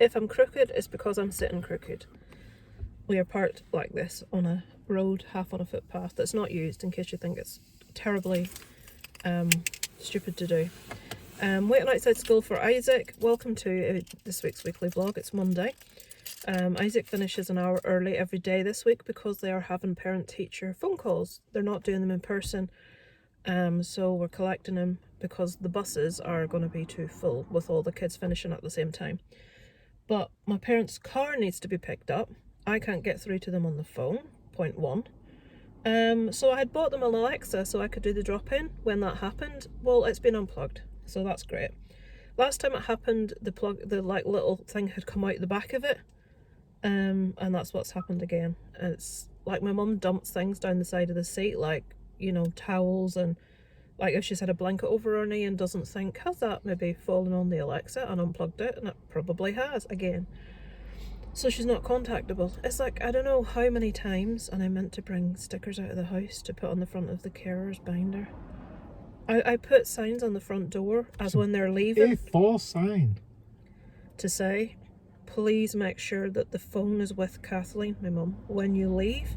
If I'm crooked, it's because I'm sitting crooked. We are parked like this on a road, half on a footpath that's not used, in case you think it's terribly stupid to do. Waiting outside school for Isaac. Welcome to this week's weekly vlog. It's Monday. Isaac finishes an hour early every day this week because they are having parent-teacher phone calls. They're not doing them in person, so we're collecting him because the buses are going to be too full with all the kids finishing at the same time. But my parents' car needs to be picked up. I can't get through to them on the phone, point one. So I had bought them an Alexa so I could do the drop-in when that happened. Well, it's been unplugged, so that's great. Last time it happened, the like little thing had come out the back of it, and that's what's happened again. It's like my mum dumps things down the side of the seat, like, you know, towels, and like if she's had a blanket over her knee and doesn't think, has that maybe fallen on the Alexa, and unplugged it, and it probably has again. So she's not contactable. It's like, I don't know how many times, and I meant to bring stickers out of the house to put on the front of the carer's binder. I put signs on the front door as when they're leaving. A4 sign. To say, please make sure that the phone is with Kathleen, my mum, when you leave.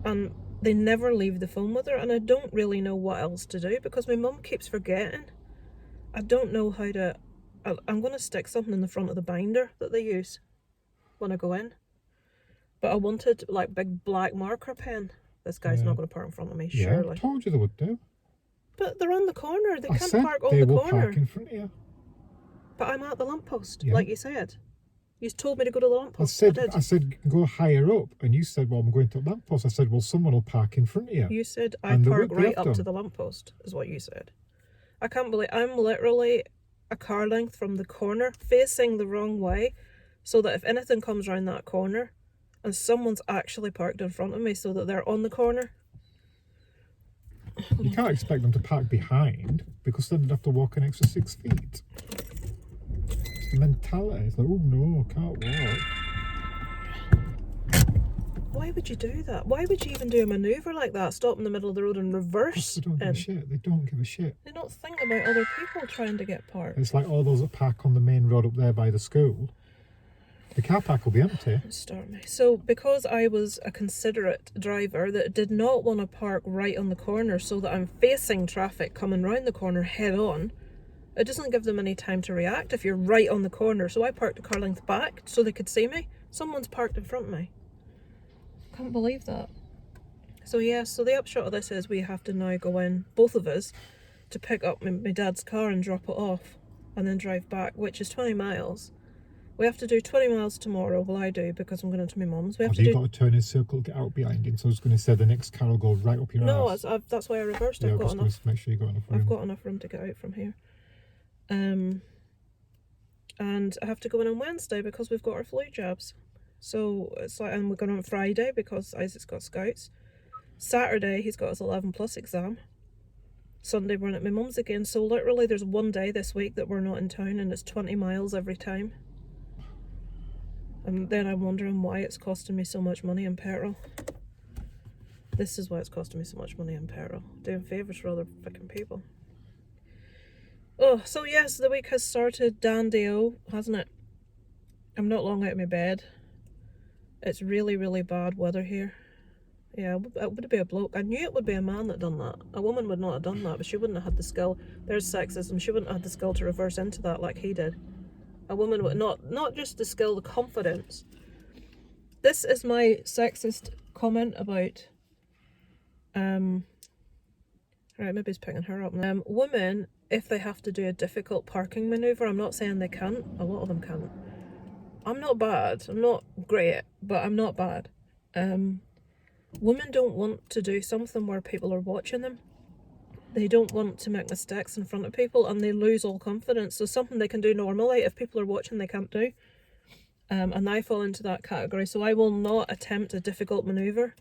And they never leave the phone with her, and I don't really know what else to do because my mum keeps forgetting. I don't know how to... I'm going to stick something in the front of the binder that they use when I go in. But I wanted like big black marker pen. This guy's not going to park in front of me, surely. Yeah, I told you they would do. But they're on the corner. They can't park on they the will corner. park in front of you. But I'm at the lamppost, Yeah. like you said. You told me to go to the lamppost. I said go higher up, and you said, well, I'm going to the lamppost. I said, well, someone will park in front of you. You said I park right up to the lamppost, is what you said. I can't believe I'm literally a car length from the corner, facing the wrong way, so that if anything comes around that corner, and someone's actually parked in front of me so that they're on the corner. You can't expect them to park behind, because then they'd have to walk an extra 6 feet. It's the mentality. It's like, oh no, can't walk. Why would you do that? Why would you even do a manoeuvre like that? Stop in the middle of the road and reverse? They don't give a shit. They don't give a shit. They don't think about other people trying to get parked. It's like all those that park on the main road up there by the school. The car park will be empty. Start me. So because I was a considerate driver that did not want to park right on the corner so that I'm facing traffic coming round the corner head on, it doesn't give them any time to react if you're right on the corner. So I parked a car length back so they could see me. Someone's parked in front of me. Can't believe that. So yeah, so the upshot of this is we have to now go in, both of us, to pick up my dad's car and drop it off and then drive back, which is 20 miles. We have to do 20 miles tomorrow. Well, I do, because I'm going to my mum's. You've got to turn in circle, get out behind him. So I was going to say the next car will go right up your ass. No, that's why I reversed. Yeah, I've got enough. Make sure you got enough room. I've got enough room to get out from here. And I have to go in on Wednesday because we've got our flu jabs. So it's like, and we're going on Friday because Isaac's got scouts. Saturday he's got his 11+ exam. Sunday we're at my mum's again. So literally there's one day this week that we're not in town, and it's 20 miles every time. And then I'm wondering why it's costing me so much money in petrol. This is why it's costing me so much money in petrol. Doing favours for other fucking people. Oh, so yes, the week has started dandy-o, hasn't it? I'm not long out of my bed. It's really, really bad weather here. Yeah, it would be a bloke. I knew it would be a man that done that. A woman would not have done that, but she wouldn't have had the skill. There's sexism. She wouldn't have had the skill to reverse into that like he did. A woman with not just the skill, the confidence. This is my sexist comment about right, maybe he's picking her up. Women, if they have to do a difficult parking manoeuvre, I'm not saying they can't, a lot of them can't. I'm not bad, I'm not great, but I'm not bad. Women don't want to do something where people are watching them. They don't want to make mistakes in front of people, and they lose all confidence. So something they can do normally, if people are watching, they can't do. And I fall into that category. So I will not attempt a difficult manoeuvre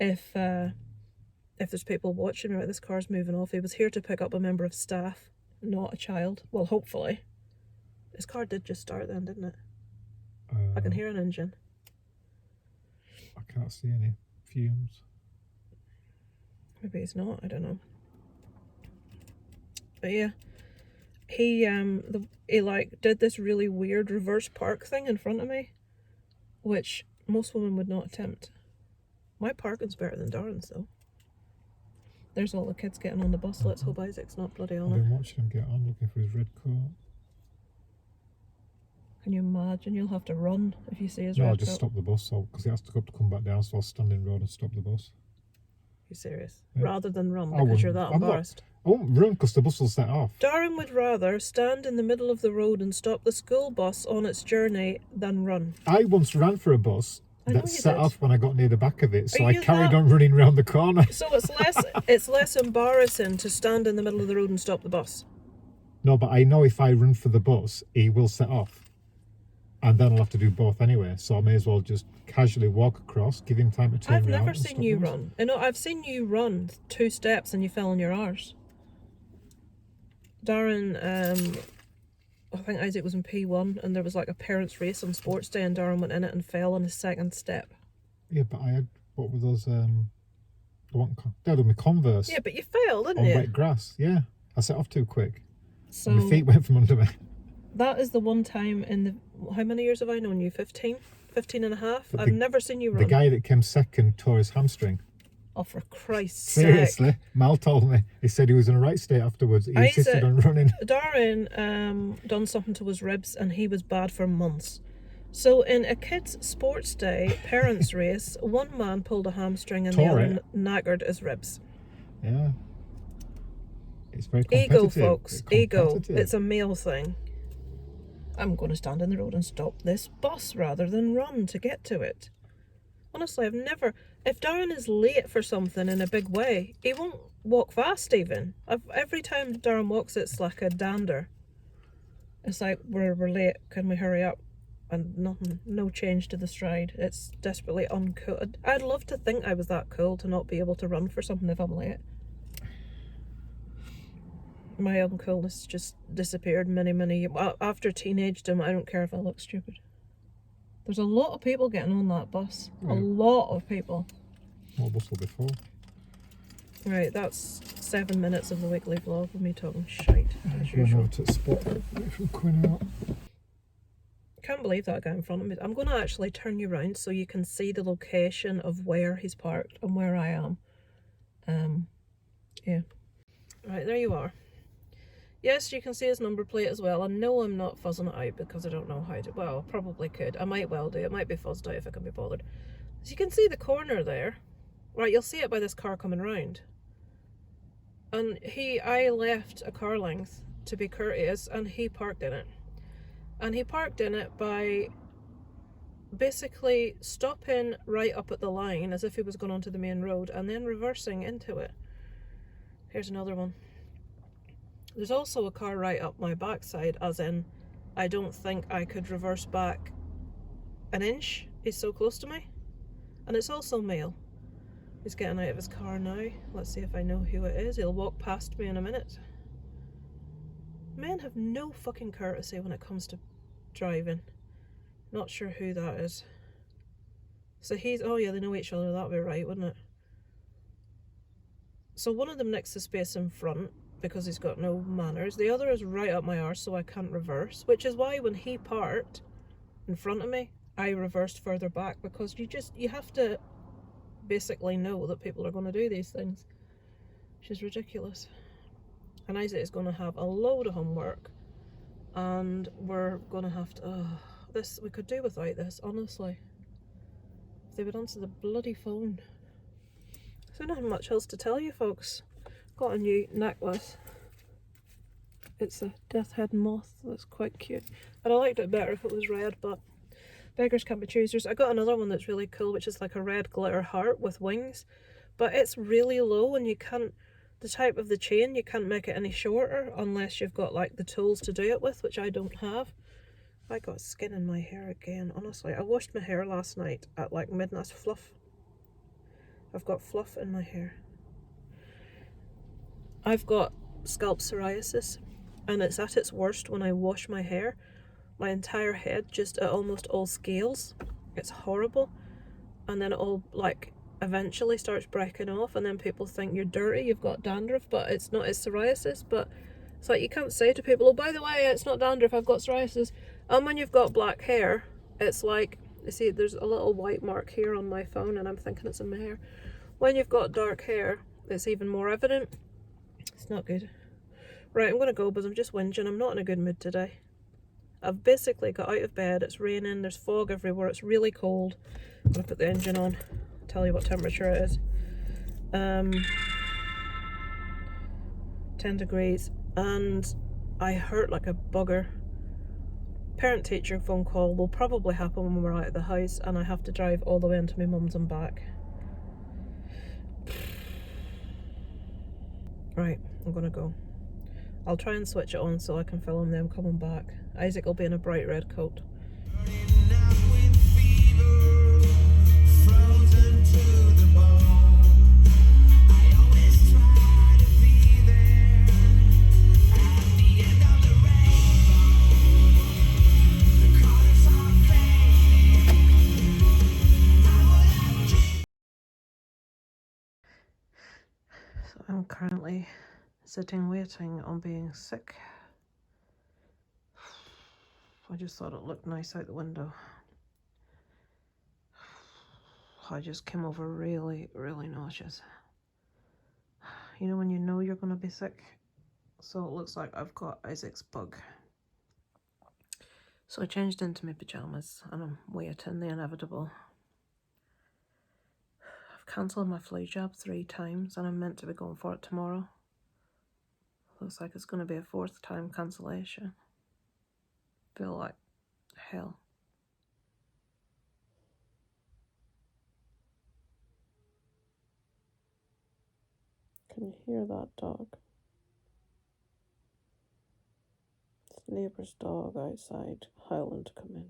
if there's people watching me. Right, this car's moving off. He was here to pick up a member of staff, not a child. Well, hopefully. This car did just start then, didn't it? I can hear an engine. I can't see any fumes. Maybe it's not, I don't know. But yeah, he like did this really weird reverse park thing in front of me, which most women would not attempt. My parking's better than Darren's though. There's all the kids getting on the bus. Let's hope Isaac's not bloody on I've it. been watching him get on, looking for his red coat. Can you imagine? You'll have to run if you see his No, red I'll just coat. stop the bus, so because he has to come back down, so I'll stand in the road and stop the bus. You serious? Yeah. Rather than run I because you're wouldn't. that I'm not- embarrassed. I won't run because the bus will set off. Darren would rather stand in the middle of the road and stop the school bus on its journey than run. I once ran for a bus I know that you set did. off when I got near the back of it, so Are I you carried that- on running round the corner. So it's less embarrassing to stand in the middle of the road and stop the bus. No, but I know if I run for the bus, he will set off. And then I'll have to do both anyway, so I may as well just casually walk across, give him time to turn I've around. never and seen stop you the bus. run. I've seen you run 2 steps and you fell on your arse. Darren, I think Isaac was in P1 and there was like a parents' race on sports day and Darren went in it and fell on his 2nd step. Yeah, but I had, what were those, they had my Converse Yeah, but you fell, didn't on you? wet grass. Yeah, I set off too quick. So And my feet went from under me. that is the one time in the... How many years have I known you? 15? 15 and a half? But I've never seen you run. The guy that came second tore his hamstring. Oh, for Christ's sake. Seriously, Mal told me. He said he was in a right state afterwards. He insisted on running. Darren done something to his ribs and he was bad for months. So in a kids' sports day parents' race, one man pulled a hamstring and the Tore other knackered his ribs. Yeah. It's very competitive. Ego, folks. Ego. Competitive. It's a male thing. I'm going to stand in the road and stop this bus rather than run to get to it. Honestly, I've never... If Darren is late for something in a big way, he won't walk fast even. Every time Darren walks, it's like a dander. It's like, we're late, can we hurry up? And nothing, no change to the stride. It's desperately uncool. I'd love to think I was that cool to not be able to run for something if I'm late. My uncoolness just disappeared many years. After teenagedom, I don't care if I look stupid. There's a lot of people getting on that bus. Yeah. A lot of people. What bus will be full? Right, that's 7 minutes of the weekly vlog of me talking shite, as Going usual. out to the spot from coming out. Can't believe that guy in front of me. I'm going to actually turn you around so you can see the location of where he's parked and where I am. Yeah. Right, there you are. Yes, you can see his number plate as well. I know I'm not fuzzing it out because I don't know how to... Well, probably could. I might well do. It might be fuzzed out if I can be bothered. As you can see the corner there. Right, you'll see it by this car coming round. And I left a car length to be courteous and he parked in it. And he parked in it by basically stopping right up at the line as if he was going onto the main road and then reversing into it. Here's another one. There's also a car right up my backside, as in I don't think I could reverse back an inch. He's so close to me. And it's also male. He's getting out of his car now. Let's see if I know who it is. He'll walk past me in a minute. Men have no fucking courtesy when it comes to driving. Not sure who that is. So he's... Oh yeah, they know each other. That'd be right, wouldn't it? So one of them nicks the space in front because he's got no manners. The other is right up my arse, so I can't reverse. Which is why when he parked in front of me, I reversed further back, because you have to basically know that people are going to do these things. Which is ridiculous. And Isaac is going to have a load of homework. And we're going to have to... we could do without this, honestly. If they would answer the bloody phone. So I don't have much else to tell you, folks. Got a new necklace. It's a death head moth that's quite cute. But I liked it better if it was red, but beggars can't be choosers. I got another one that's really cool, which is like a red glitter heart with wings. But it's really low and you can't... The type of the chain, you can't make it any shorter unless you've got like the tools to do it with, which I don't have. I got skin in my hair again, honestly. I washed my hair last night at like midnight. Fluff. I've got fluff in my hair. I've got scalp psoriasis and it's at its worst when I wash my hair. My entire head just it almost all scales. It's horrible. And then it all like eventually starts breaking off and then people think you're dirty, you've got dandruff, but it's not, it's psoriasis. But It's like you can't say to people, oh, by the way, it's not dandruff, I've got psoriasis. And when you've got black hair, it's like, you see, there's a little white mark here on my phone and I'm thinking it's in my hair. When you've got dark hair, it's even more evident. It's not good. Right, I'm going to go because I'm just whinging. I'm not in a good mood today. I've basically got out of bed, it's raining, there's fog everywhere, it's really cold. I'm going to put the engine on, tell you what temperature it is. 10 degrees, and I hurt like a bugger. Parent-teacher phone call will probably happen when we're out of the house and I have to drive all the way into my mum's and back. Right, I'm gonna go. I'll try and switch it on so I can film them coming back. Isaac will be in a bright red coat. So I'm currently sitting waiting on being sick. I just thought it looked nice out the window. I just came over really, really nauseous. You know when you know you're going to be sick? So it looks like I've got Isaac's bug. So I changed into my pyjamas and I'm waiting the inevitable. I've cancelled my flu jab 3 times and I'm meant to be going for it tomorrow. Looks like it's going to be a 4th time cancellation. Feel like hell. Can you hear that dog? It's the neighbour's dog outside howling to come in.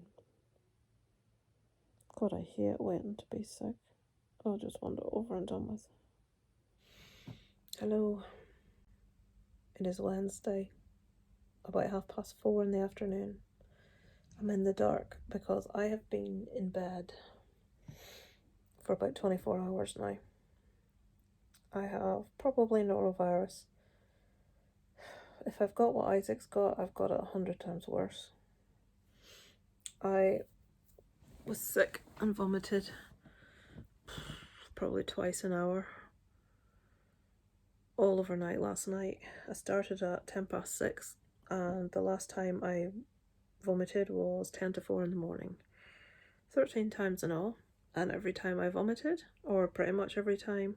God, I hate waiting to be sick. I just want it over and done with. Hello. It is Wednesday, about 4:30 in the afternoon. I'm in the dark because I have been in bed for about 24 hours now. I have probably Norovirus. If I've got what Isaac's got, I've got it 100 times worse. I was sick and vomited probably twice an hour all overnight last night. I started at 6:10 and the last time I vomited was 10 to 4 in the morning. 13 times in all, and every time I vomited, or pretty much every time,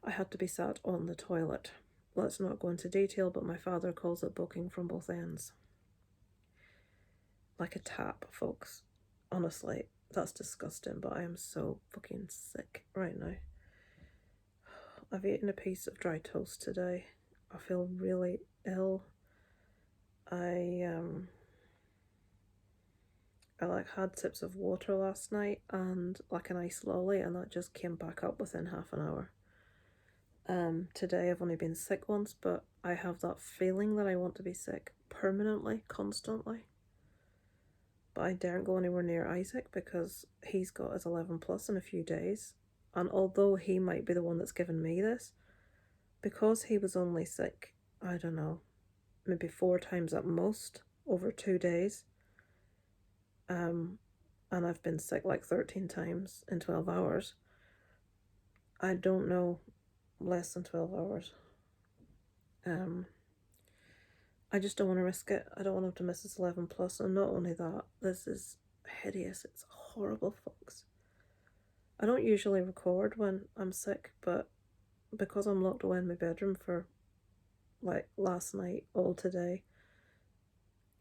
I had to be sat on the toilet. Let's not go into detail, but my father calls it booking from both ends. Like a tap, folks. Honestly, that's disgusting, but I am so fucking sick right now. I've eaten a piece of dry toast today. I feel really ill. I like had sips of water last night and like an ice lolly, and that just came back up within half an hour. Today I've only been sick once, but I have that feeling that I want to be sick permanently, constantly. But I daren't go anywhere near Isaac because he's got his 11+ in a few days. And although he might be the one that's given me this, because he was only sick, I don't know, maybe 4 times at most over 2 days. And I've been sick like 13 times in 12 hours. I don't know, less than 12 hours. I just don't want to risk it. I don't want him to miss his 11+. And not only that, this is hideous. It's horrible, folks. I don't usually record when I'm sick, but because I'm locked away in my bedroom for like last night, all today,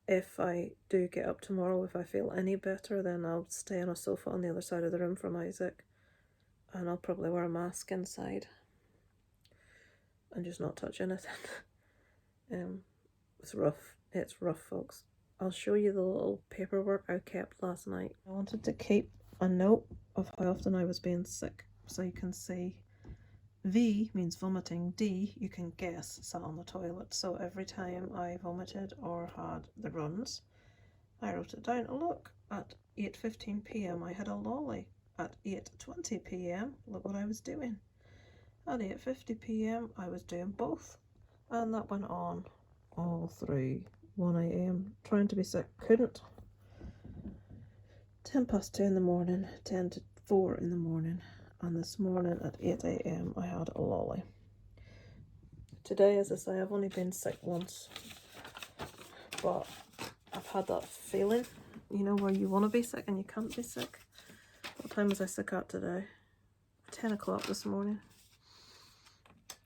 if I do get up tomorrow, if I feel any better, then I'll stay on a sofa on the other side of the room from Isaac, and I'll probably wear a mask inside and just not touch anything. It's rough. It's rough, folks. I'll show you the little paperwork I kept last night. I wanted to keep a note of how often I was being sick, so you can see. V means vomiting. D, you can guess, sat on the toilet. So every time I vomited or had the runs, I wrote it down. Oh, look, at 8:15 p.m. I had a lolly. At 8:20 p.m, look what I was doing. At 8:50 p.m, I was doing both. And that went on all through 1 a.m. trying to be sick. Couldn't. 10 past 2 in the morning, 10 to 4 in the morning, and this morning at 8 a.m. I had a lolly. Today, as I say, I've only been sick once, but I've had that feeling, you know, where you want to be sick and you can't be sick. What time was I sick at today? 10 o'clock this morning.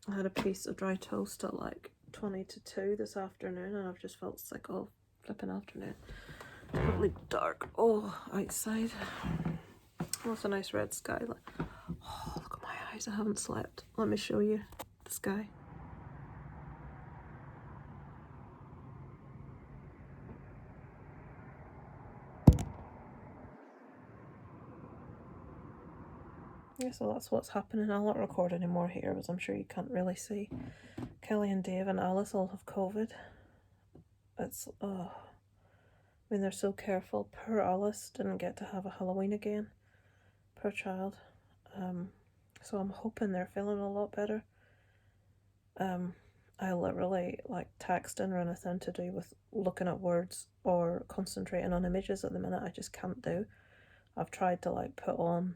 I had a piece of dry toast at like 20 to 2 this afternoon, and I've just felt sick all flipping afternoon. It's probably dark. Oh, outside. Oh, it's a nice red sky. Oh, look at my eyes. I haven't slept. Let me show you the sky. Yeah, so that's what's happening. I'll not record anymore here, as I'm sure you can't really see. Kelly and Dave and Alice all have COVID. It's, oh, I mean, they're so careful. Poor Alice didn't get to have a Halloween again. Poor child. So I'm hoping they're feeling a lot better. I literally, like, texting or anything to do with looking at words or concentrating on images at the minute, I just can't do. I've tried to, like, put on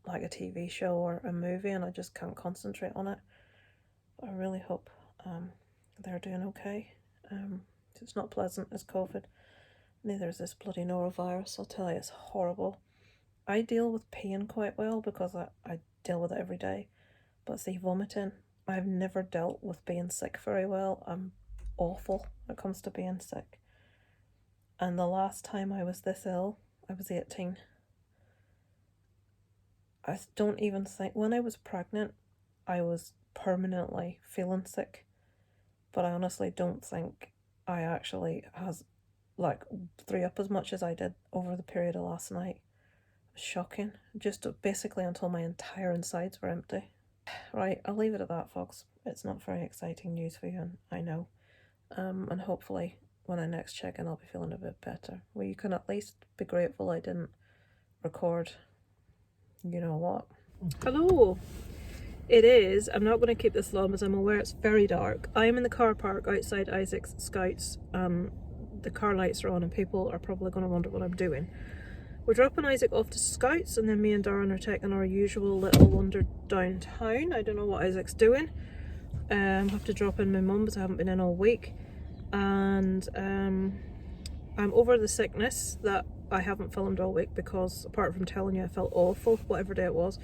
like a TV show or a movie, and I just can't concentrate on it. But I really hope they're doing okay. It's not pleasant as COVID. Neither is this bloody Norovirus. I'll tell you, it's horrible. I deal with pain quite well because I deal with it every day. But see, vomiting, I've never dealt with being sick very well. I'm awful when it comes to being sick. And the last time I was this ill, I was 18. I don't even think, when I was pregnant, I was permanently feeling sick, but I honestly don't think I actually threw up as much as I did over the period of last night. It was shocking, just basically until my entire insides were empty. Right, I'll leave it at that, folks. It's not very exciting news for you, and I know. And hopefully when I next check in, I'll be feeling a bit better. Well, you can at least be grateful I didn't record you know what. Hello. It is. I'm not going to keep this long as I'm aware it's very dark. I am in the car park outside Isaac's Scouts. The car lights are on and people are probably going to wonder what I'm doing. We're dropping Isaac off to Scouts, and then me and Darren are taking our usual little wander downtown. I don't know what Isaac's doing. I have to drop in my mum because I haven't been in all week. And I'm over the sickness that I haven't filmed all week because, apart from telling you I felt awful, whatever day it was,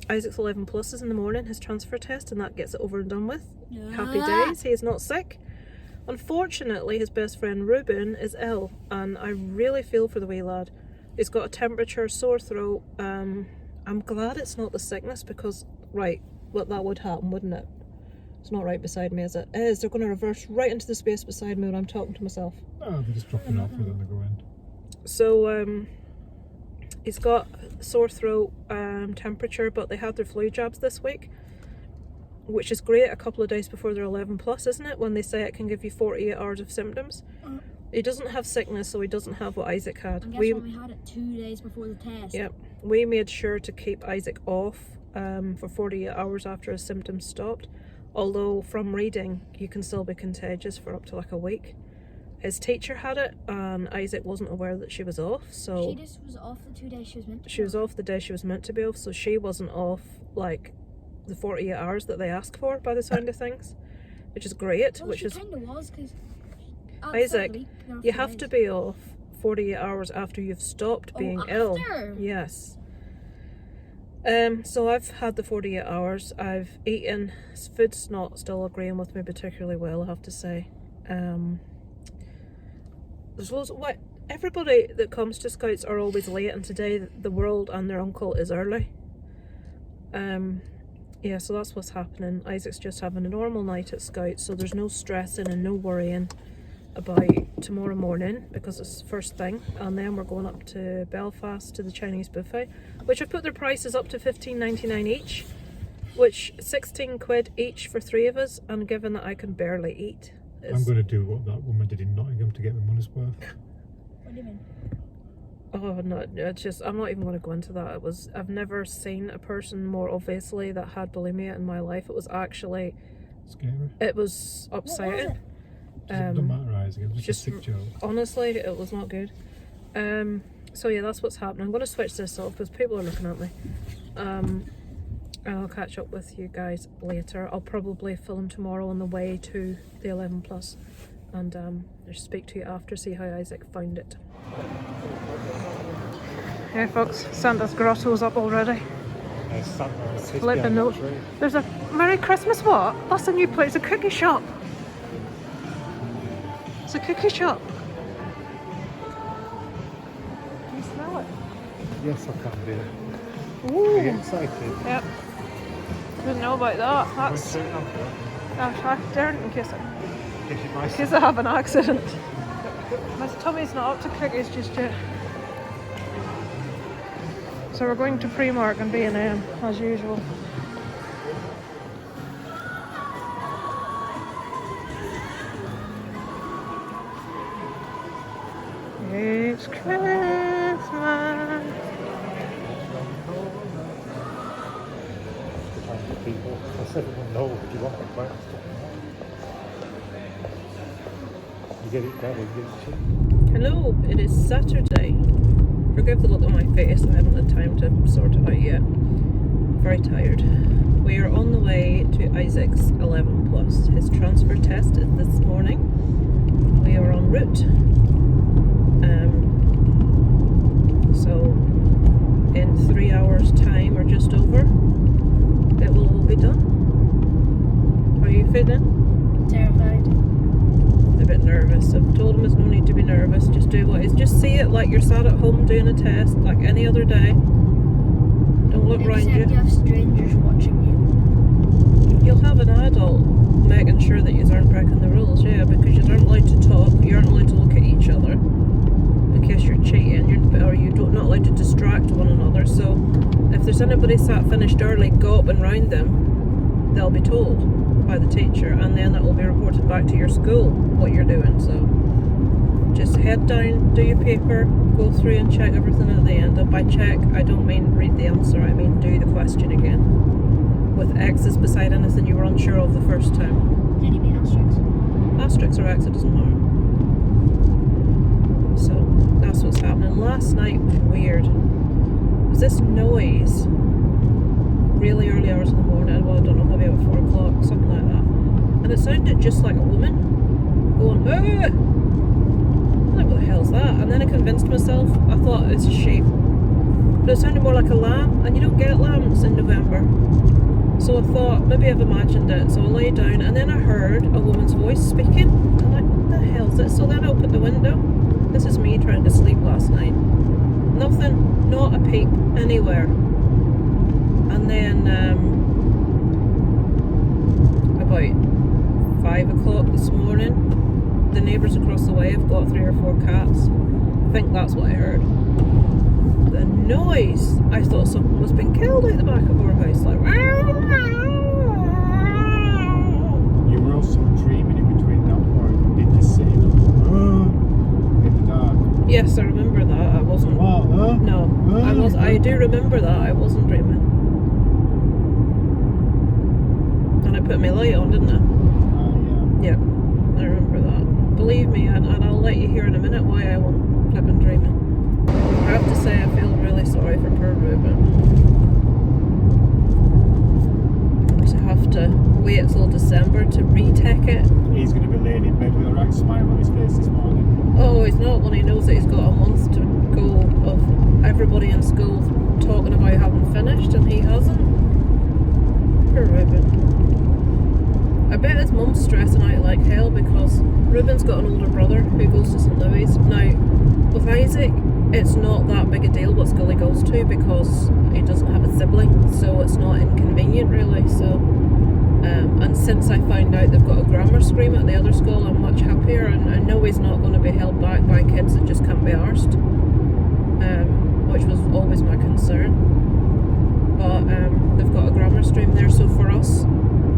Isaac's 11 plus is in the morning, his transfer test, and that gets it over and done with. Happy days, he is not sick. Unfortunately, his best friend Ruben is ill, and I really feel for the wee lad. He's got a temperature, sore throat. I'm glad it's not the sickness because, right, well, that would happen, wouldn't it? It's not right beside me, is it? It is. They're going to reverse right into the space beside me when I'm talking to myself. Oh, they're just dropping off and then they go in. So, he's got sore throat, temperature, but they had their flu jabs this week, which is great a couple of days before they're 11 plus, isn't it? When they say it can give you 48 hours of symptoms. He doesn't have sickness, so he doesn't have what Isaac had. And guess what? We had it 2 days before the test. Yep. We made sure to keep Isaac off for 48 hours after his symptoms stopped. Although from reading, you can still be contagious for up to like a week. His teacher had it, and Isaac wasn't aware that she was off, so... She just was off the 2 days she was meant to be She was off the day she was meant to be off, so she wasn't off, like, the 48 hours that they ask for, by the sound of things. Which is great, well, which she is... kind of was, because... Isaac, you have to be off 48 hours after you've stopped being ill. Yes. So I've had the 48 hours. I've eaten. Food's not still agreeing with me particularly well, I have to say. There's loads of everybody that comes to Scouts are always late, and today the world and their uncle is early. Yeah, so that's what's happening. Isaac's just having a normal night at Scouts, so there's no stressing and no worrying about tomorrow morning because it's first thing, and then we're going up to Belfast to the Chinese buffet, which have put their prices up to $15.99 each, which 16 quid each for 3 of us, and given that I can barely eat, I'm going to do what that woman did in Nottingham to get the money's worth. What do you mean? Oh no, it's just, I'm not even going to go into that. I've never seen a person more obviously that had bulimia in my life. It was actually Scary. It was upsetting. it? It doesn't matter, Isaac. It was just a just- sick joke. Honestly, it was not good. So yeah, that's what's happening. I'm going to switch this off because people are looking at me. And I'll catch up with you guys later. I'll probably film tomorrow on the way to the 11 plus, and just speak to you after, see how Isaac found it. Hey folks, Santa's grotto's up already. Flipping note. There's a Merry Christmas what? That's a new place, it's a cookie shop. It's a cookie shop. Can you smell it? Yes, I can do. Ooh. Are you excited? Yep. Didn't know about that. Going That's. straight after it? I daren't in case Guess I have an accident. My tummy's not up to cookies just yet. So we're going to Primark and B&M as usual. It's Christmas. People, I said no, but you want the plants. You get it better, you get it cheap. Hello, it is Saturday. Forgive the look on my face, I haven't had time to sort it out yet. Very tired. We are on the way to Isaac's 11 plus. His transfer test is this morning. We are en route. So in 3 hours time or just over, it will all be done. How are you feeling? Terrified. A bit nervous. I've told him there's no need to be nervous. Just do what is. Just see it like you're sat at home doing a test, like any other day. Don't look around Except you you. have strangers watching you. You'll have an adult making sure that you aren't breaking the rules, yeah, because you aren't allowed to talk. You aren't allowed to look at each other in case you're cheating. Or you're not allowed to distract one another. So if there's anybody sat finished early gawping round them, they'll be told by the teacher, and then that will be reported back to your school what you're doing. So just head down, do your paper, go through and check everything at the end. And by check, I don't mean read the answer, I mean do the question again with X's beside anything you were unsure of the first time. Did you mean asterisks? Asterisk or X, it doesn't matter. So that's what's happening. Last night was weird. It was this noise really early hours in the morning, well I don't know, maybe about 4 o'clock, something like that, and it sounded just like a woman going ah! I'm like, what the hell's that? And then I convinced myself, I thought it's a sheep, but it sounded more like a lamb, and you don't get lambs in November, so I thought maybe I've imagined it. So I lay down and then I heard a woman's voice speaking. I'm like, what the hell's it? So then I opened the window. This is me trying to sleep last night. Nothing, not a peep anywhere. And then about 5 o'clock this morning, the neighbours across the way have got 3 or 4 cats. I think that's what I heard. The noise, I thought something was being killed out the back of our house, like You were also dreaming in between that word. Did you see in the dark? yes, I remember that. I wasn't. What? Huh? No, I was. I do remember that. I wasn't dreaming. And I put my light on, didn't I? Yeah. Yeah, I remember that. Believe me, and I'll let you hear in a minute why I won't have been dreaming. I have to say, I feel really sorry for poor Ruben. To have to wait till December to retake it. He's going to be laying in bed with a right smile on his face this morning. Oh, he's not, when he knows that he's got a month to go of everybody in school talking about having finished, and he hasn't. Poor Ruben. I bet his mum's stressing out like hell because Ruben's got an older brother who goes to St. Louis. Now, with Isaac, it's not that big a deal what school he goes to because he doesn't have a sibling, so it's not inconvenient really. So, and since I found out they've got a grammar stream at the other school, I'm much happier, and I know he's not going to be held back by kids that just can't be arsed, which was always my concern. But they've got a grammar stream there, so for us,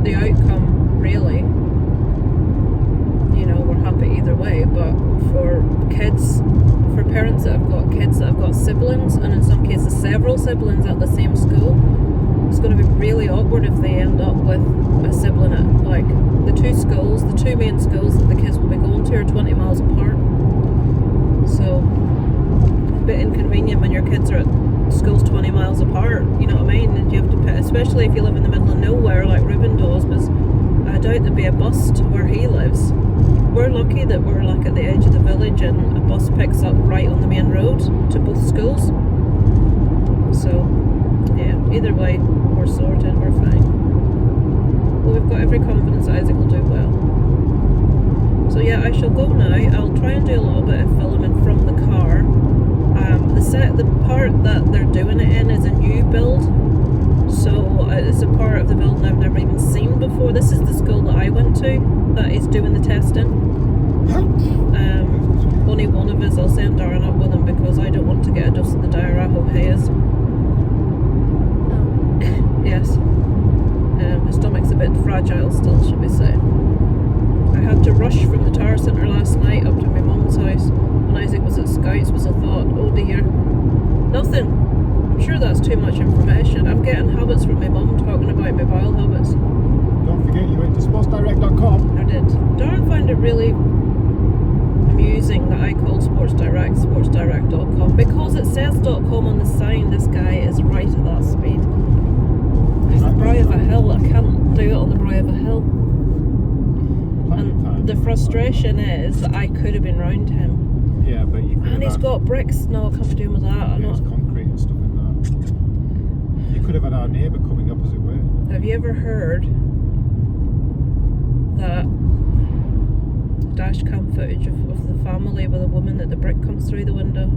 the outcome really, you know, we're happy either way. But for kids, for parents that have got kids that have got siblings, and in some cases several siblings at the same school, it's going to be really awkward if they end up with a sibling at, like, the two main schools that the kids will be going to are 20 miles apart. So, a bit inconvenient when your kids are at schools 20 miles apart, you know what I mean? And you have to put, especially if you live in the middle of nowhere like Ruben does, because I doubt there'd be a bus to where he lives. We're lucky that we're like at the edge of the village and a bus picks up right on the main road to both schools. So, yeah, either way, we're sorted, we're fine. Well, we've got every confidence that Isaac will do well. So yeah, I shall go now. I'll try and do a little bit of filming from the car. The part that they're doing it in is a new build. So it's a part of the building I've never even seen before. This is the school that I went to that is doing the testing. Only one of us, I'll send Darren up with him because I don't want to get a dose of the Diarajo haze. Yes. His stomach's a bit fragile still, should we say. I had to rush from the Tower Centre last night up to my mum's house when Isaac was at Scouts because I thought, oh dear, nothing. I'm sure that's too much information. I'm getting habits from my mum talking about my bowel habits. Don't forget you went to sportsdirect.com. I did. Darren found it really amusing that I called Sports Direct sportsdirect.com because it says .com on the sign. This guy is right at that speed. It's the brow of a hill. I can't do it on the brow of a hill. And the frustration is that I could have been round him. Yeah, but you could. And he's got bricks. No, I can't be doing with that. I'm There's not. concrete and stuff in that. You could have had our neighbour coming up as it were. Have you ever heard that dash cam footage of the family with a woman that the brick comes through the window?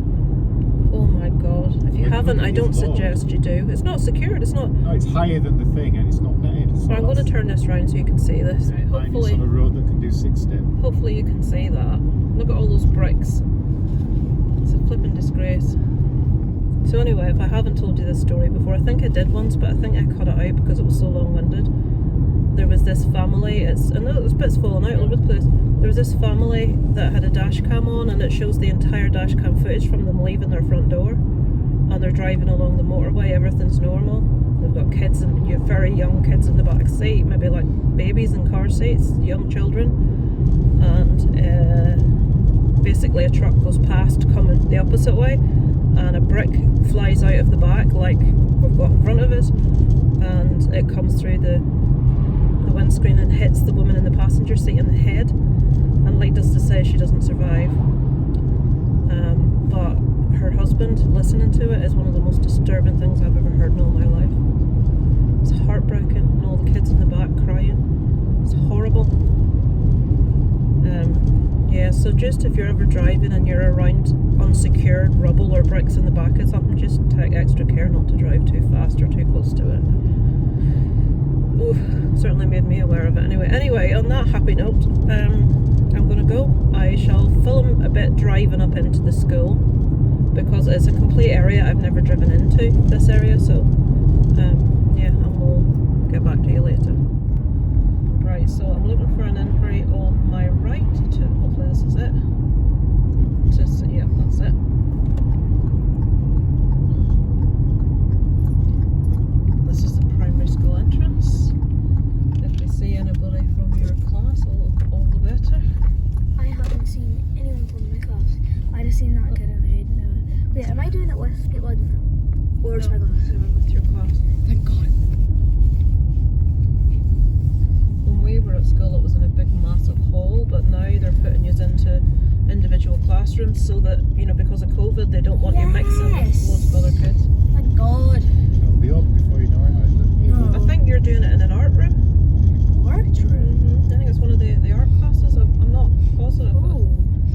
Oh my god. If you Well, haven't, I don't it's low. suggest you do. It's not secured, it's not. No, it's higher than the thing and it's not netted. So Well, I'm going to turn this round so you can see this. It's on Hopefully, a road that can do 6-step. hopefully you can see that. Look at all those bricks. It's a flipping disgrace. So anyway, if I haven't told you this story before, I think I did once, but I think I cut it out because it was so long-winded. There was this family, and there's bits falling out all over the place. There was this family that had a dash cam on and it shows the entire dash cam footage from them leaving their front door. And they're driving along the motorway, everything's normal. They've got kids and very young kids in the back seat, maybe like babies in car seats, young children. And basically a truck goes past coming the opposite way and a brick flies out of the back like we've got in front of us and it comes through the windscreen and hits the woman in the passenger seat in the head, and needless to say she doesn't survive. But her husband listening to it is one of the most disturbing things I've ever heard in all my life. It's heartbreaking, and all the kids in the back crying. It's horrible. Yeah, so just if you're ever driving and you're around unsecured rubble or bricks in the back of something, just take extra care not to drive too fast or too close to it. Oof, certainly made me aware of it. Anyway, on that happy note, I'm gonna go. I shall film a bit driving up into the school because it's a complete area I've never driven into, this area, so yeah, and we'll get back to you later. Right, so I'm looking for an inquiry on my right to, hopefully this is it. Yeah, that's it. This is the primary school entrance. If we see anybody from your class, all the better. I haven't seen anyone from my class. I just seen that kid in the head. Wait, am I doing it with Caitlin? Where's my class? With your class. Thank God. When we were at school, it was in a big, massive hall, but now they're putting you into individual classrooms so that, you know, because of COVID, they don't want you mixing with loads of other kids. Thank God. It'll be open before you know it, Isaac. I think you're doing it in an art room. Art room? I think it's one of the art classes. I'm not positive. Oh.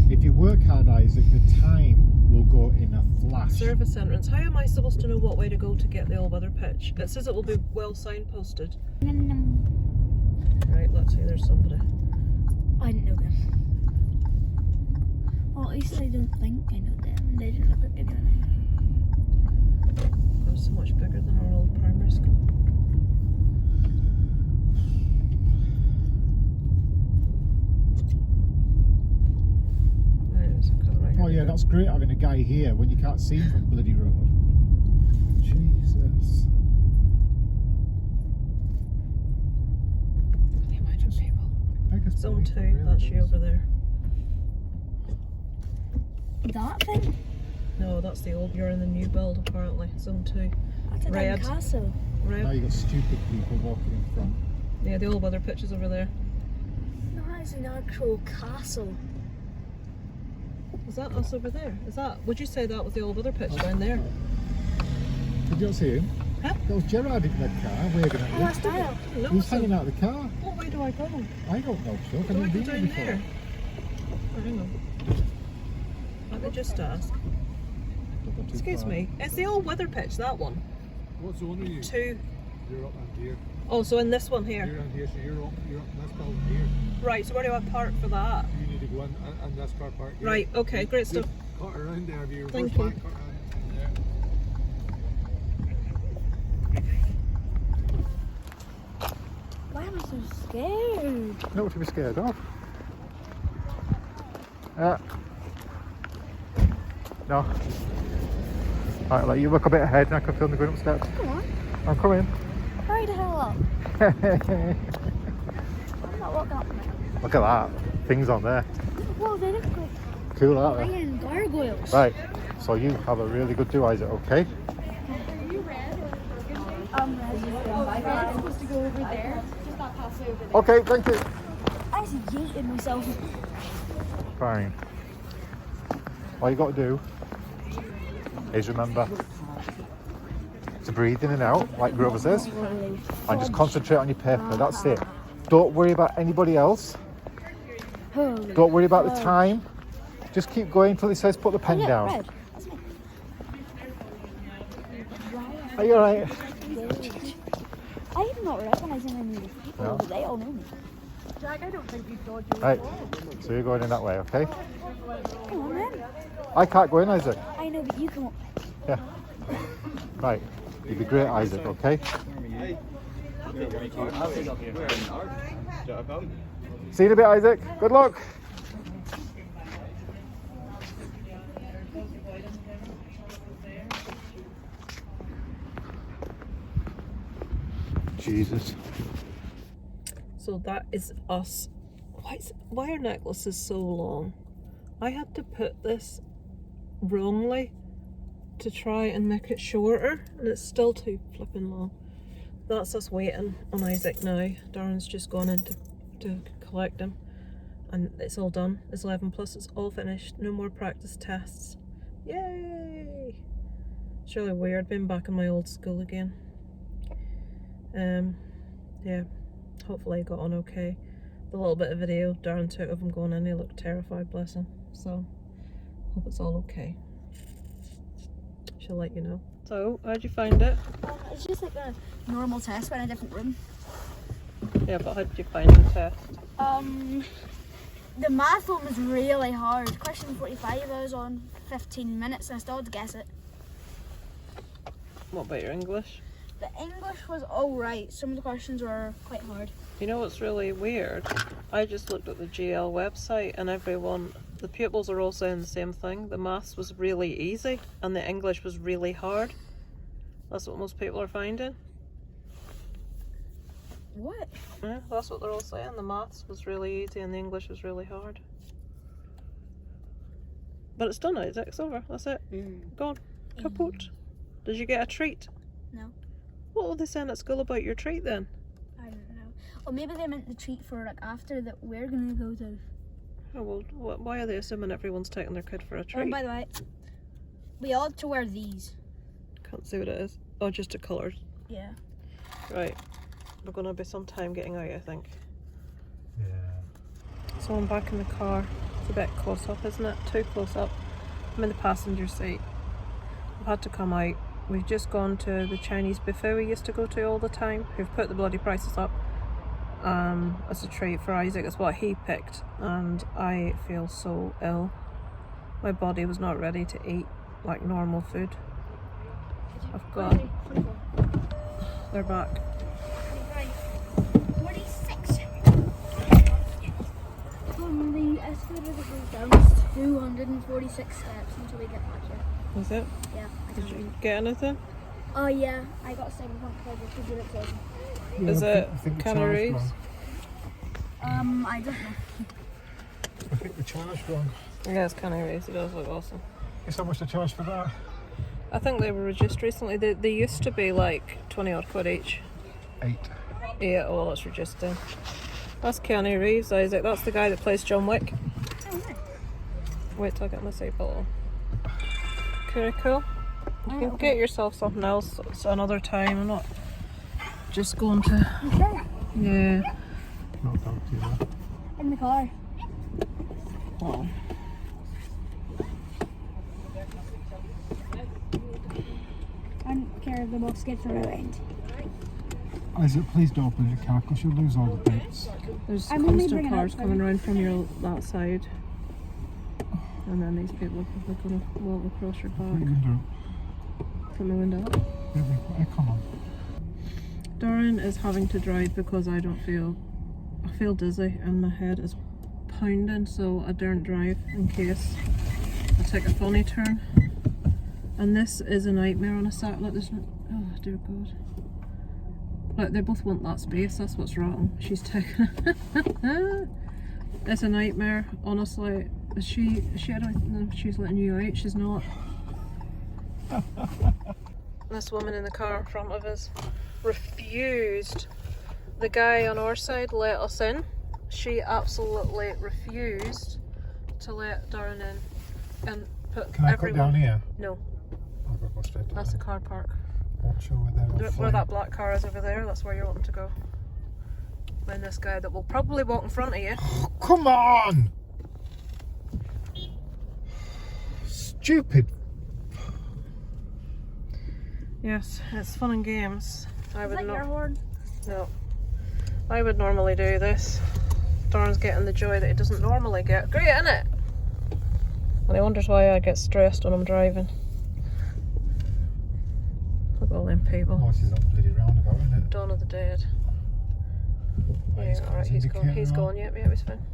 If you work hard, Isaac, the time will go in a flash. Service entrance. How am I supposed to know what way to go to get the all-weather pitch? It says it will be well signposted. Right, let's see, there's somebody. I didn't know them. Well, at least I don't think I know them. They didn't look like anyone I know. It's so much bigger than our old primary school. Right, there's a car right Oh here. yeah, that's great having a guy here when you can't see him from bloody road. Jesus. Zone 2, that's you over there. That thing? No, that's the old, you're in the new build apparently. Zone 2. That's a Red. damn castle. Now Red. you got stupid people walking in front. Yeah, the old weather pitch is over there. No, that's an actual castle. Is that us over there? Is that, would you say that was the old weather pitch down there? Did you not see him? Huh? That was Gerard in that car waving at Oh, you. that's Dial. No, He was so- hanging out of the car. What way do I go? I don't know, Chuck. Do I I've go been there down before. there? Oh, hang on. Let me just ask. Don't go too Excuse far. me, is the old weather pitch that one? What zone are you? 2. You're up and here. Oh, so in this one here. You're on here, so you're up in this building here. Right, so where do I park for that? You need to go in this car park here. Right, okay, great stuff. Cut around there, if you Thank reverse you. back, cut around there. Why am I so scared? Not to be scared of. Yeah. No. Right, let you look a bit ahead and I can film me going upstairs. Come on. I'm coming. Hurry the hell up. I'm not walking up now. Look at that. Things on there. Whoa, they look like Cool, aren't they? lion gargoyles. Right. So you have a really good do, Isaac, okay? Red's supposed to go over there. Just not pass over there. Okay, thank you. I actually yeeted myself. Fine. All you got to do is remember to breathe in and out, like Grover says, and just concentrate on your paper. That's it. Don't worry about anybody else. Holy Don't worry about the fuck. time. Just keep going till he says put the pen Yeah, down. red. That's me. Are you alright? I did not recognise any of these people, No. but they all know me. Jack, I don't think you've dodged you. Right. So you're going in that way, okay? Come on then. I can't go in, Isaac. I know, but you come up. Yeah. Right. You'd be great, Isaac, okay? See you in a bit, Isaac. Good luck. Jesus. So that is us. Why are necklaces so long? I had to put this wrongly to try and make it shorter, and it's still too flipping long. That's us waiting on Isaac now. Darren's just gone in to collect him, and it's all done. It's 11 plus, it's all finished. No more practice tests. Yay! It's really weird being back in my old school again. Yeah, hopefully I got on okay. The little bit of video Darren took of him going in, he looked terrified, bless him. So, hope it's all okay. She'll let you know. So, how'd you find it? It's just like a normal test, but in a different room. Yeah, but how did you find the test? The math one was really hard. Question 45, I was on 15 minutes and I still had to guess it. What about your English? The English was alright. Some of the questions were quite hard. You know what's really weird? I just looked at the GL website and the pupils are all saying the same thing. The maths was really easy and the English was really hard. That's what most people are finding. What? Yeah, that's what they're all saying. The maths was really easy and the English was really hard. But it's done, Isaac. It's over. That's it. Gone. Kaput. Did you get a treat? No. What were they saying at school about your treat then? I don't know. Or maybe they meant the treat for like after that we're gonna go to. Oh well, why are they assuming everyone's taking their kid for a Oh, treat? by the way, we all had to wear these. Can't see what it is. Oh, just the colours. Yeah. Right. We're going to be some time getting out, I think. Yeah. So I'm back in the car. It's a bit close up, isn't it? Too close up. I'm in the passenger seat. I've had to come out. We've just gone to the Chinese buffet we used to go to all the time. We've put the bloody prices up as a treat for Isaac. It's what he picked, and I feel so ill. My body was not ready to eat like normal food. I've got... They're back. 46. The escalator that goes down is 246 steps until we get back here. Is it? Yeah. Did you get anything? Oh yeah, I got a second point because I could do it closing. Is I it think the Canaries? child's I don't know. I think we charged wrong. Yeah, it's kind of raised. It does look awesome. Guess how much to charge for that? I think they were reduced recently. They used to be like 20 odd quid each. 8. Yeah, well, it's reduced then. That's Keanu Reeves, Isaac. That's the guy that plays John Wick. Oh, nice. Wait till I get my side bottle. Okay, cool. You can get yourself something else another time. I'm not just going to. You sure? Yeah. Not talk to you there. In the car. Oh. I don't care if the box gets around. Isaac, please don't open your car because you'll lose all the bits. There's I'm only constant bringing cars up coming around from your that side. And then these people are probably going to walk across your What are you back going to do? from the window. Baby, come on. Darren is having to drive because I feel dizzy and my head is pounding, so I daren't drive in case I take a funny turn. And this is a nightmare on a Saturday. There's no, oh dear God. Like, they both want that space, that's what's wrong. She's taking it. It's a nightmare, honestly. She I don't know if she's letting you out, she's not. This woman in the car in front of us refused. The guy on our side let us in. She absolutely refused to let Darren in and put Can I everyone. cut down here? No, I've got to go straight down. that's a car park. Watch over there. Where that black car is over there, that's where you're wanting to go. And this guy that will probably walk in front of you. Oh, come on! Stupid. Yes, it's fun and games. I Is would that your not. horn? No. I would normally do this. Darren's getting the joy that he doesn't normally get. Great, isn't it? And he wonders why I get stressed when I'm driving. Look at all them people. Oh, this is not bloody roundabout, isn't it? Dawn of the Dead. Right, Yeah, he's got alright, his he's gone. He's indicator on. gone. Yep, he's fine.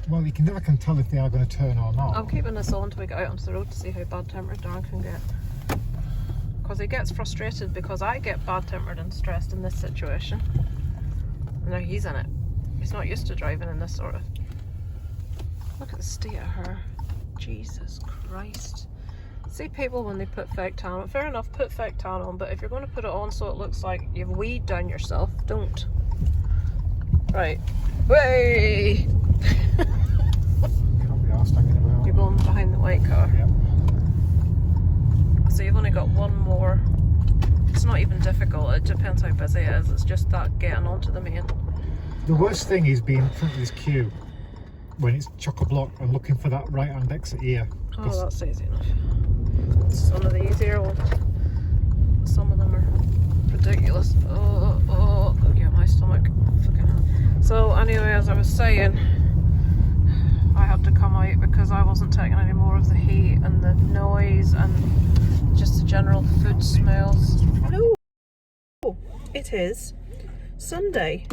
Well, you can never tell if they are going to turn or not. I'm keeping this on until we get out onto the road to see how bad tempered Darren can get. Because he gets frustrated because I get bad tempered and stressed in this situation. And now he's in it. He's not used to driving in this sort of. Look at the state of her. Jesus Christ. See people when they put fake tan on. Fair enough, put fake tan on, but if you're going to put it on so it looks like you've weed down yourself, don't. Right. Way! Can't be arsed hanging about. You're going behind the white car. Yep. So you've only got one more. It's not even difficult, it depends how busy it is. It's just that getting onto the main. The worst thing is being in front of this queue when it's chock-a-block and looking for that right-hand exit here. Oh, that's easy enough. It's one of the easier ones. Some of them are ridiculous. Oh, go get my stomach. Fucking hell. So anyway, as I was saying, I had to come out because I wasn't taking any more of the heat and the noise and just the general food smells. Hello. It is Sunday.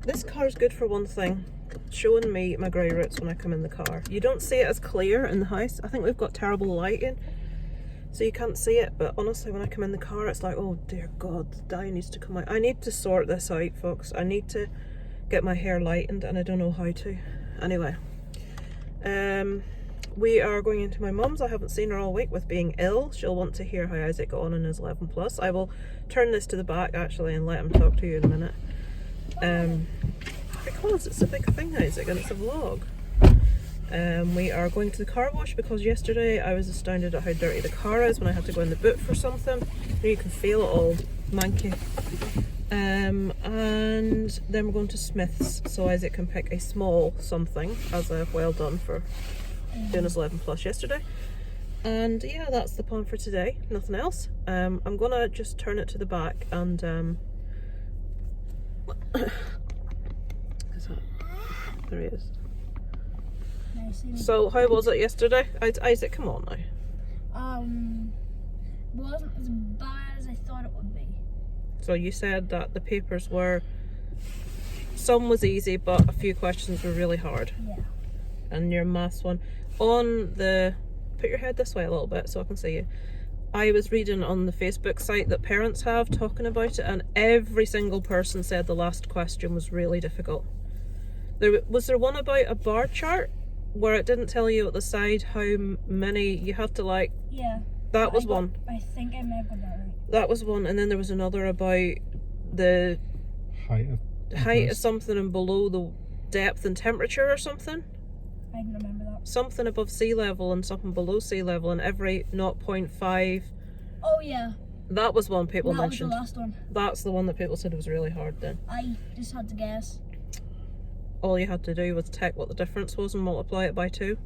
This car is good for one thing, showing me my grey roots when I come in the car. You don't see it as clear in the house. I think we've got terrible lighting, so you can't see it, but honestly when I come in the car it's like, oh dear God, the dye needs to come out. I need to sort this out, folks. I need to get my hair lightened and I don't know how to. Anyway, we are going into my mum's. I haven't seen her all week with being ill. She'll want to hear how Isaac got on in his 11 plus. I will turn this to the back actually and let him talk to you in a minute. Because it's a big thing, Isaac, and it's a vlog. We are going to the car wash because yesterday I was astounded at how dirty the car is when I had to go in the boot for something. You can feel it all manky. And then we're going to Smith's so Isaac can pick a small something as a well done for doing his 11 plus yesterday. And yeah, that's the plan for today, nothing else. I'm gonna just turn it to the back and there he is. So how was it yesterday? Isaac, come on now. Wasn't as bad as I thought it would be. So you said that the papers were, some was easy but a few questions were really hard. Yeah. And your maths one, on the, put your head this way a little bit so I can see you. I was reading on the Facebook site that parents have talking about it, and every single person said the last question was really difficult. Was there one about a bar chart where it didn't tell you at the side how many you had to like? Yeah. That was one. I think I may have got that right. That was one, and then there was another about the height of something and below the depth and temperature or something. I don't remember that. Something above sea level and something below sea level, and every 0.5. Oh yeah. That was one people mentioned. That was the last one. That's the one that people said was really hard then. I just had to guess. All you had to do was check what the difference was and multiply it by 2.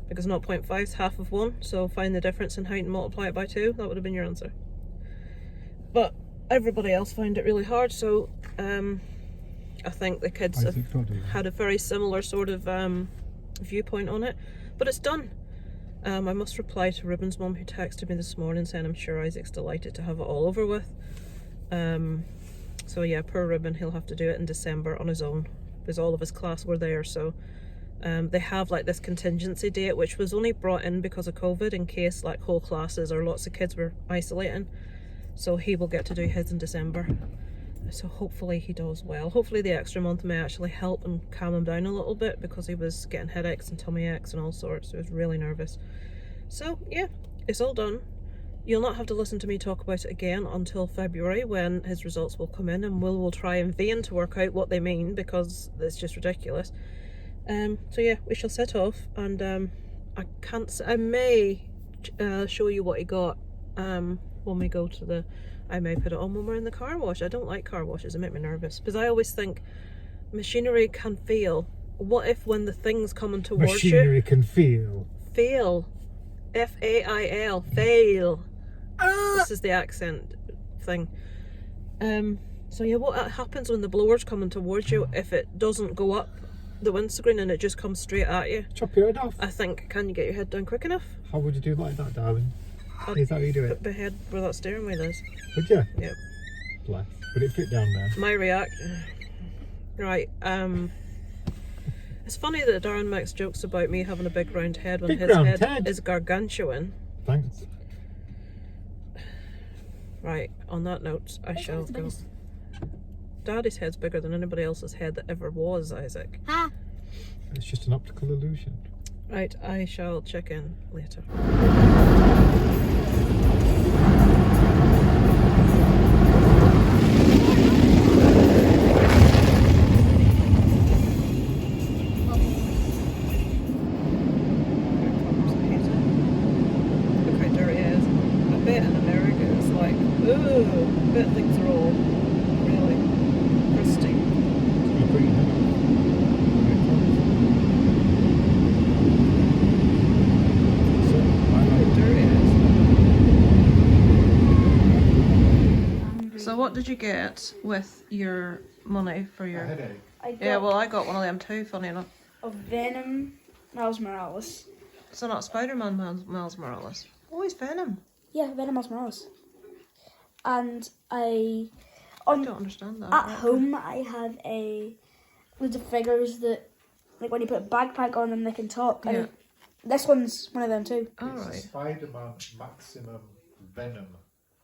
Because 0.5 is half of 1, so find the difference in height and multiply it by 2. That would have been your answer. But everybody else found it really hard, so I think the kids had a very similar sort of viewpoint on it. But it's done. I must reply to Ruben's mum, who texted me this morning saying I'm sure Isaac's delighted to have it all over with. So yeah, poor Ruben, he'll have to do it in December on his own, because all of his class were there. So they have like this contingency date, which was only brought in because of COVID, in case like whole classes or lots of kids were isolating. So he will get to do his in December. So hopefully he does well. Hopefully the extra month may actually help and calm him down a little bit, because he was getting headaches and tummy aches and all sorts. So he was really nervous. So yeah, it's all done. You'll not have to listen to me talk about it again until February, when his results will come in, and we'll try in vain to work out what they mean, because it's just ridiculous. So yeah, we shall set off, and I may show you what he got when we go to the. I may put it on when we're in the car wash. I don't like car washes, they make me nervous, because I always think machinery can fail. What if when the thing's coming towards machinery can feel? Fail. F-A-I-L. Fail. This is the accent thing. So yeah, what happens when the blower's coming towards you if it doesn't go up the windscreen and it just comes straight at you? Chop your head off. I think, can you get your head down quick enough? How would you do like that, darling? Is that how you do it? Put my head where that steering wheel is. Would you? Yep. Bless. Would it fit down there? My Right, it's funny that Darren makes jokes about me having a big round head when Big his round head head. is gargantuan. Thanks. Right, on that note, I shall go. Daddy's head's bigger than anybody else's head that ever was, Isaac. Ha! It's just an optical illusion. Right, I shall check in later. Look how dirty it is. I bet in America it's like, ooh, I bet things are all really crusty. You put your head up. So what did you get with your money for your... headache. I got Yeah, well I got one of them too, funny enough. a Venom Miles Morales. So not Spider-Man Miles Morales. Oh, he's Venom. Yeah, Venom Miles Morales. And I don't understand that. at Right. home I have loads of figures that, like when you put a backpack on them, they can talk. Yeah. This one's one of them too. Alright. Spider-Man Maximum Venom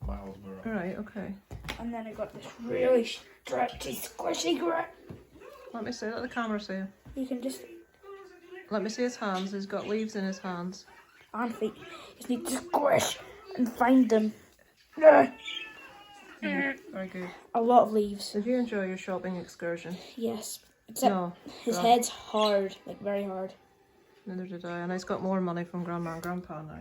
Miles Morales. Alright, okay. And then I got this really stretchy, squishy grip. Let me see, let the camera see. You can just Let me see his hands. He's got leaves in his hands. and feet. You just need to squish and find them. Ugh. Very good. A lot of leaves. Did you enjoy your shopping excursion? Yes. Except No. his God. head's hard, like very hard. Neither did I. And he's got more money from Grandma and Grandpa now.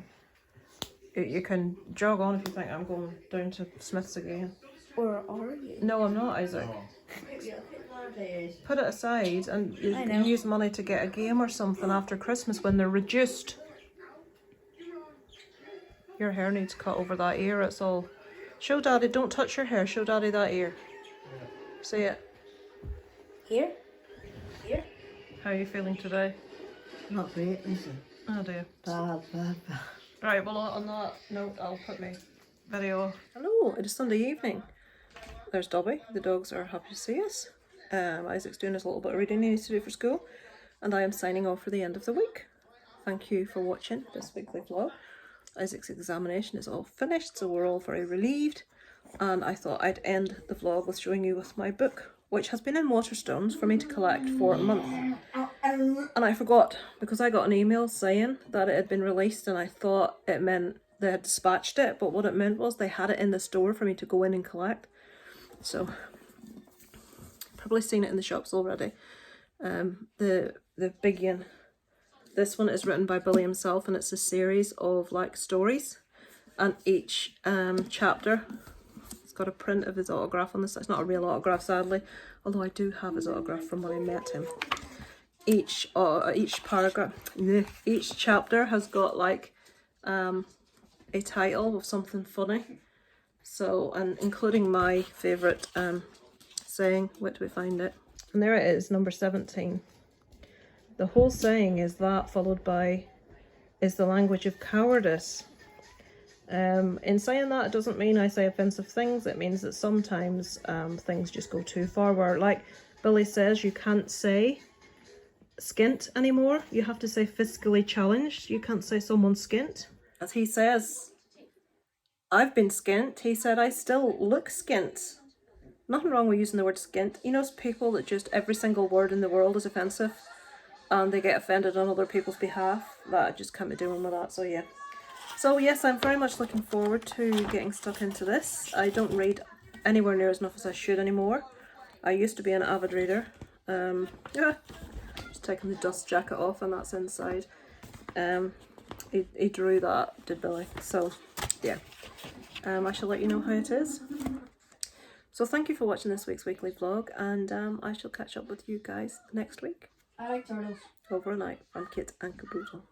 You can jog on if you think I'm going down to Smith's again. Or are you? No, I'm not, Isaac. Put it aside and you I can know. use money to get a game or something after Christmas when they're reduced. Your hair needs cut over that ear, it's all. Show Daddy, don't touch your hair, show Daddy that ear. See it. Here? Here? How are you feeling today? Not great, is it? Oh dear. Bad, bad, bad. Right, well on that note I'll put my video off. Hello, it is Sunday evening. There's Dobby, the dogs are happy to see us. Isaac's doing his little bit of reading he needs to do for school. And I am signing off for the end of the week. Thank you for watching this weekly vlog. Isaac's examination is all finished, so we're all very relieved. And I thought I'd end the vlog with showing you with my book which has been in Waterstones for me to collect for a month. And I forgot, because I got an email saying that it had been released, and I thought it meant they had dispatched it, but what it meant was they had it in the store for me to go in and collect. So, probably seen it in the shops already. The big one. This one is written by Billy himself, and it's a series of like stories, and each chapter, it's got a print of his autograph on this. It's not a real autograph, sadly, although I do have his autograph from when I met him. Each paragraph, each chapter has got like a title of something funny. So, and including my favourite saying. Where do we find it? And there it is, number 17. The whole saying is that, followed by, is the language of cowardice. In saying that, it doesn't mean I say offensive things. It means that sometimes things just go too far, where, like Billy says, you can't say skint anymore. You have to say physically challenged. You can't say someone's skint. As he says, I've been skint. He said, I still look skint. Nothing wrong with using the word skint. You know, it's people that just every single word in the world is offensive, and they get offended on other people's behalf. That I just can't be doing with that, so yeah. So yes, I'm very much looking forward to getting stuck into this. I don't read anywhere near as enough as I should anymore. I used to be an avid reader. Yeah, just taking the dust jacket off, and that's inside. He drew that, did Billy. So yeah, I shall let you know how it is. So thank you for watching this week's weekly vlog, and I shall catch up with you guys next week. I like turtles. Over and out from Kit and Caboodle.